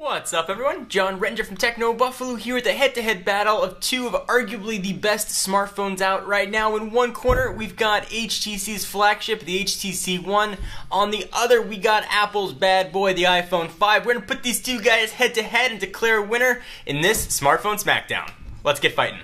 What's up, everyone? John Renger from Techno Buffalo here with the head-to-head battle of two of arguably the best smartphones out right now. In one corner, we've got HTC's flagship, the HTC One. On the other, we got Apple's bad boy, the iPhone 5. We're going to put these two guys head-to-head and declare a winner in this smartphone smackdown. Let's get fighting.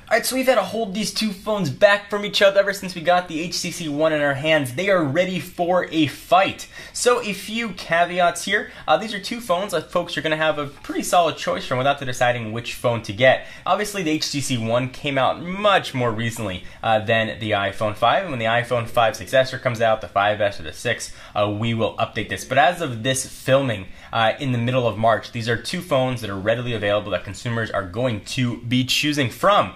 Alright, so we've had to hold these two phones back from each other ever since we got the HTC One in our hands. They are ready for a fight. So a few caveats here. These are two phones that folks are going to have a pretty solid choice from without deciding which phone to get. Obviously, the HTC One came out much more recently than the iPhone 5. And when the iPhone 5 successor comes out, the 5S or the 6, we will update this. But as of this filming in the middle of March, these are two phones that are readily available that consumers are going to be choosing from.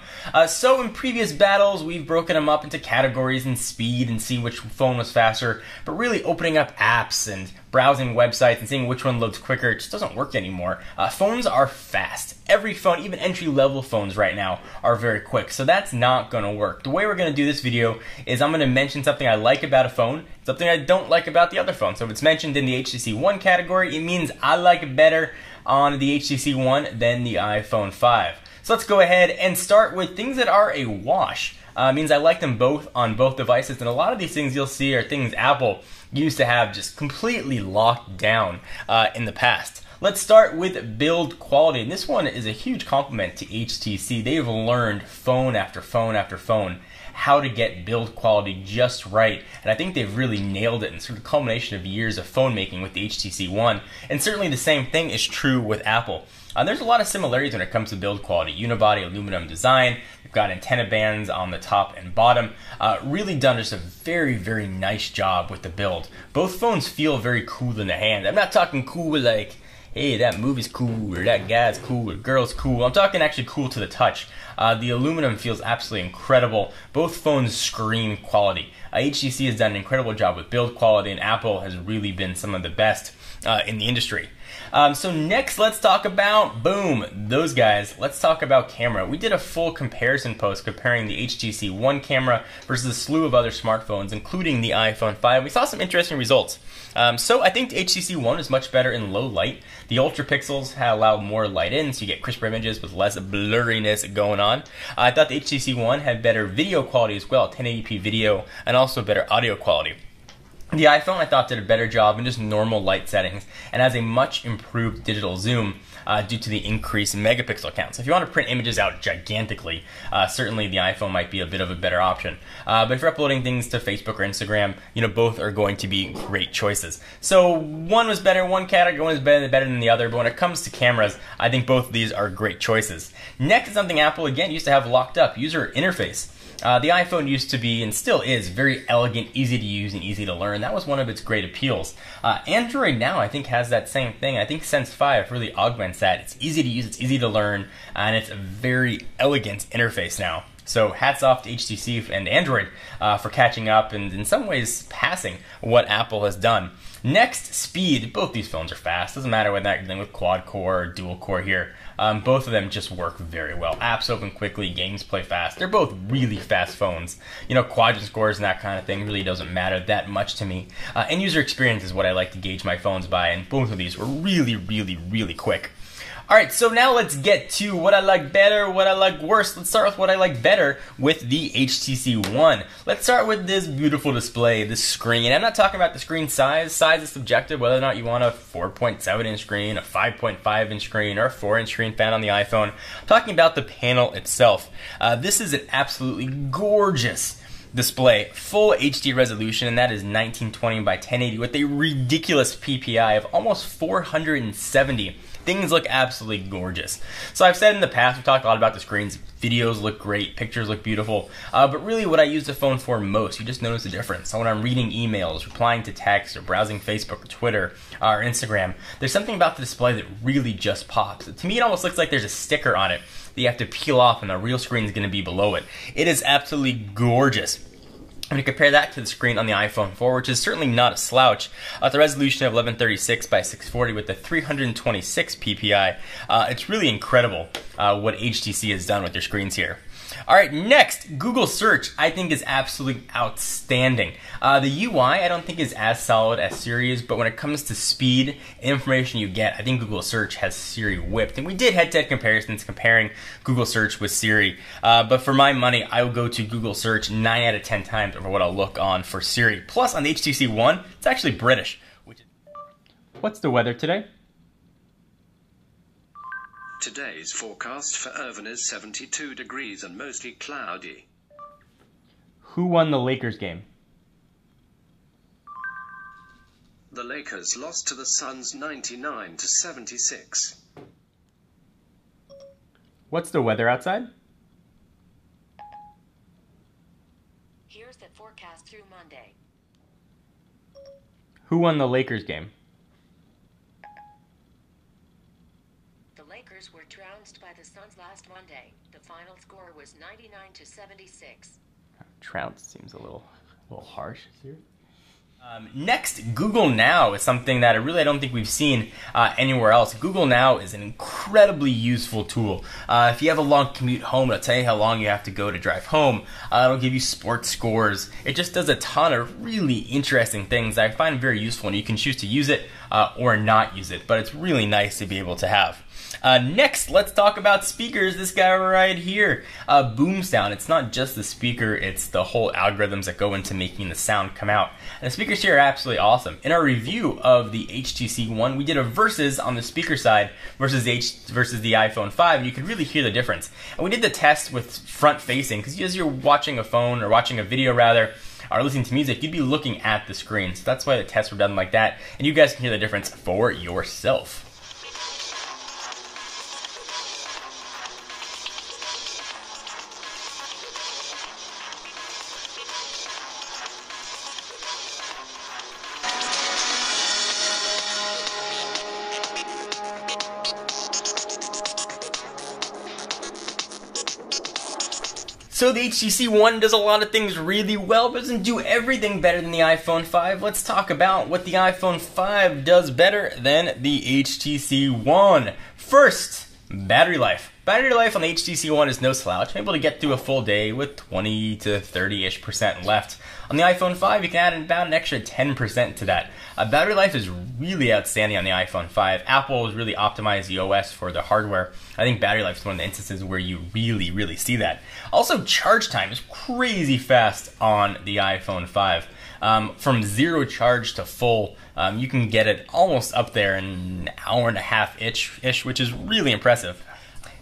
So in previous battles, we've broken them up into categories and speed and see which phone was faster, but really opening up apps and browsing websites and seeing which one loads quicker, it just doesn't work anymore. Phones are fast. Every phone, even entry-level phones right now, are very quick, so that's not going to work. The way we're going to do this video is I'm going to mention something I like about a phone, something I don't like about the other phone. So if it's mentioned in the HTC One category, it means I like it better on the HTC One than the iPhone 5. So let's go ahead and start with things that are a wash. Means I like them both on both devices, and a lot of these things you'll see are things Apple used to have just completely locked down in the past. Let's start with build quality, and this one is a huge compliment to HTC. They've learned phone after phone after phone how to get build quality just right, and I think they've really nailed it in sort of the culmination of years of phone making with the HTC One, and certainly the same thing is true with Apple. There's a lot of similarities when it comes to build quality. Unibody aluminum design, you've got antenna bands on the top and bottom. Really done just a very, very nice job with the build. Both phones feel very cool in the hand. I'm not talking cool like, hey, that movie's cool, or that guy's cool, or girl's cool. I'm talking actually cool to the touch. The aluminum feels absolutely incredible. Both phones scream quality. HTC has done an incredible job with build quality, and Apple has really been some of the best in the industry. So next, let's talk about, boom, those guys. Let's talk about camera. We did a full comparison post comparing the HTC One camera versus a slew of other smartphones, including the iPhone 5. We saw some interesting results. So I think the HTC One is much better in low light. The ultra pixels allow more light in, so you get crisper images with less blurriness going on. I thought the HTC One had better video quality as well, 1080p video, and also better audio quality. The iPhone, I thought, did a better job in just normal light settings and has a much improved digital zoom due to the increased megapixel count. So if you want to print images out gigantically, certainly the iPhone might be a bit of a better option. But if you're uploading things to Facebook or Instagram, you know, both are going to be great choices. So one was better, one category, one is better than the other, but when it comes to cameras, I think both of these are great choices. Next is something Apple, again, used to have locked up, user interface. The iPhone used to be, and still is, very elegant, easy to use, and easy to learn. That was one of its great appeals. Android now, I think, has that same thing. I think Sense 5 really augments that. It's easy to use, it's easy to learn, and it's a very elegant interface now. So hats off to HTC and Android for catching up and in some ways passing what Apple has done. Next, speed. Both these phones are fast. Doesn't matter whether you're dealing with quad core or dual core here. Both of them just work very well. Apps open quickly, games play fast. They're both really fast phones. You know, quadrant scores and that kind of thing really doesn't matter that much to me. And user experience is what I like to gauge my phones by, and both of these were really, really, really quick. Alright, so now let's get to what I like better, what I like worse. Let's start with what I like better with the HTC One. Let's start with this beautiful display, this screen. I'm not talking about the screen size. Size is subjective, whether or not you want a 4.7-inch screen, a 5.5-inch screen, or a 4-inch screen fan on the iPhone. I'm talking about the panel itself. This is an absolutely gorgeous display, full HD resolution, and that is 1920 by 1080 with a ridiculous PPI of almost 470. Things look absolutely gorgeous. So I've said in the past, we've talked a lot about the screens. Videos look great, pictures look beautiful, but really what I use the phone for most, you just notice the difference. So when I'm reading emails, replying to texts, or browsing Facebook or Twitter or Instagram, there's something about the display that really just pops. To me, it almost looks like there's a sticker on it that you have to peel off and the real screen is going to be below it. It is absolutely gorgeous. I'm going to compare that to the screen on the iPhone 4, which is certainly not a slouch. At the resolution of 1136 by 640 with the 326 PPI, it's really incredible what HTC has done with their screens here. Alright, next, Google Search I think is absolutely outstanding. The UI I don't think is as solid as Siri is, but when it comes to speed and information you get, I think Google Search has Siri whipped. And we did head-to-head comparisons comparing Google Search with Siri, but for my money, I will go to Google Search 9 out of 10 times over what I'll look on for Siri. Plus, on the HTC One, it's actually British. What's the weather today? Today's forecast for Irvine is 72 degrees and mostly cloudy. Who won the Lakers game? The Lakers lost to the Suns 99-76. What's the weather outside? Here's the forecast through Monday. Who won the Lakers game? The Lakers were trounced by the Suns last Monday. The final score was 99-76. Trounced seems a little harsh here. Next, Google Now is something that I don't think we've seen anywhere else. Google Now is an incredibly useful tool. If you have a long commute home, it'll tell you how long you have to go to drive home. It'll give you sports scores. It just does a ton of really interesting things that I find very useful, and you can choose to use it or not use it, but it's really nice to be able to have. Next, let's talk about speakers. This guy right here, boom sound. It's not just the speaker, it's the whole algorithms that go into making the sound come out. And the speakers here are absolutely awesome. In our review of the HTC One, we did a versus on the speaker side versus the iPhone 5, and you could really hear the difference. And we did the test with front facing, because as you're watching a phone, or watching a video rather, or listening to music, you'd be looking at the screen. So that's why the tests were done like that, and you guys can hear the difference for yourself. So the HTC One does a lot of things really well, but doesn't do everything better than the iPhone 5. Let's talk about what the iPhone 5 does better than the HTC One. First, battery life. Battery life on the HTC One is no slouch. I'm able to get through a full day with 20 to 30-ish% left. On the iPhone 5, you can add about an extra 10% to that. Battery life is really outstanding on the iPhone 5. Apple has really optimized the OS for the hardware. I think battery life is one of the instances where you really see that. Also, charge time is crazy fast on the iPhone 5. From zero charge to full, you can get it almost up there in an hour and a half-ish, which is really impressive.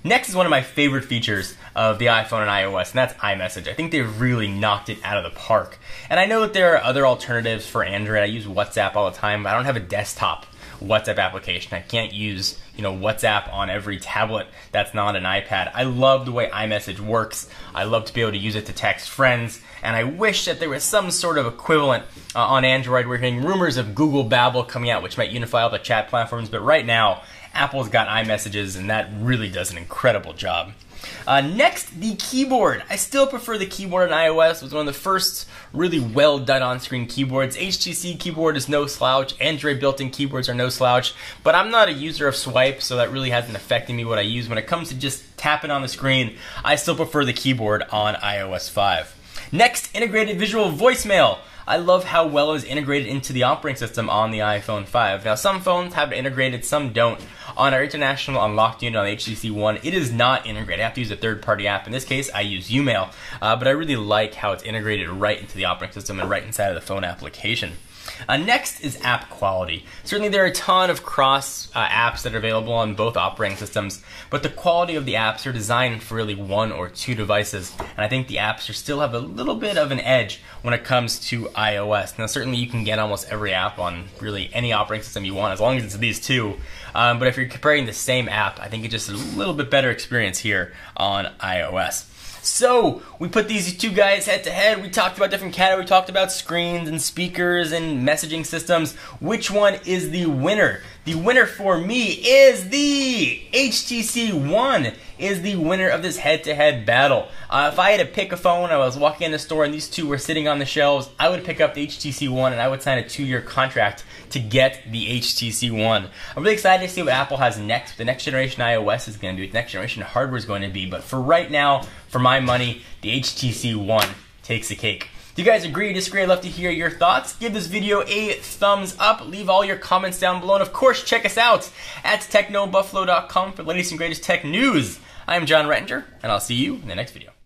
Next is one of my favorite features of the iPhone and iOS, and that's iMessage. I think they've really knocked it out of the park. And I know that there are other alternatives for Android. I use WhatsApp all the time, but I don't have a desktop WhatsApp application. I can't use, WhatsApp on every tablet that's not an iPad. I love the way iMessage works. I love to be able to use it to text friends, and I wish that there was some sort of equivalent on Android. We're hearing rumors of Google Babel coming out, which might unify all the chat platforms, but right now, Apple's got iMessages, and that really does an incredible job. Next, the keyboard. I still prefer the keyboard on iOS. It was one of the first really well done on-screen keyboards. HTC keyboard is no slouch. Android built-in keyboards are no slouch. But I'm not a user of swipe, so that really hasn't affected me what I use. When it comes to just tapping on the screen, I still prefer the keyboard on iOS 5. Next, integrated visual voicemail. I love how well it is integrated into the operating system on the iPhone 5. Now, some phones have it integrated, some don't. On our international unlocked unit on the HTC One, it is not integrated. I have to use a third-party app. In this case, I use Umail, but I really like how it's integrated right into the operating system and right inside of the phone application. Next is app quality. Certainly there are a ton of cross apps that are available on both operating systems, but the quality of the apps are designed for really one or two devices, and I think the apps still have a little bit of an edge when it comes to iOS. Now certainly you can get almost every app on really any operating system you want, as long as it's these two, but if you're comparing the same app, I think it's just a little bit better experience here on iOS. So, we put these two guys head to head. We talked about different categories. We talked about screens and speakers and messaging systems. Which one is the winner? The winner for me is the HTC One is the winner of this head-to-head battle. If I had to pick a phone, I was walking in the store and these two were sitting on the shelves, I would pick up the HTC One and I would sign a 2-year contract to get the HTC One. I'm really excited to see what Apple has next. The next generation iOS is going to be, what the next generation hardware is going to be, but for right now, for my money, the HTC One takes the cake. Do you guys agree or disagree? I'd love to hear your thoughts. Give this video a thumbs up. Leave all your comments down below. And of course, check us out at technobuffalo.com for the latest and greatest tech news. I am John Rettinger, and I'll see you in the next video.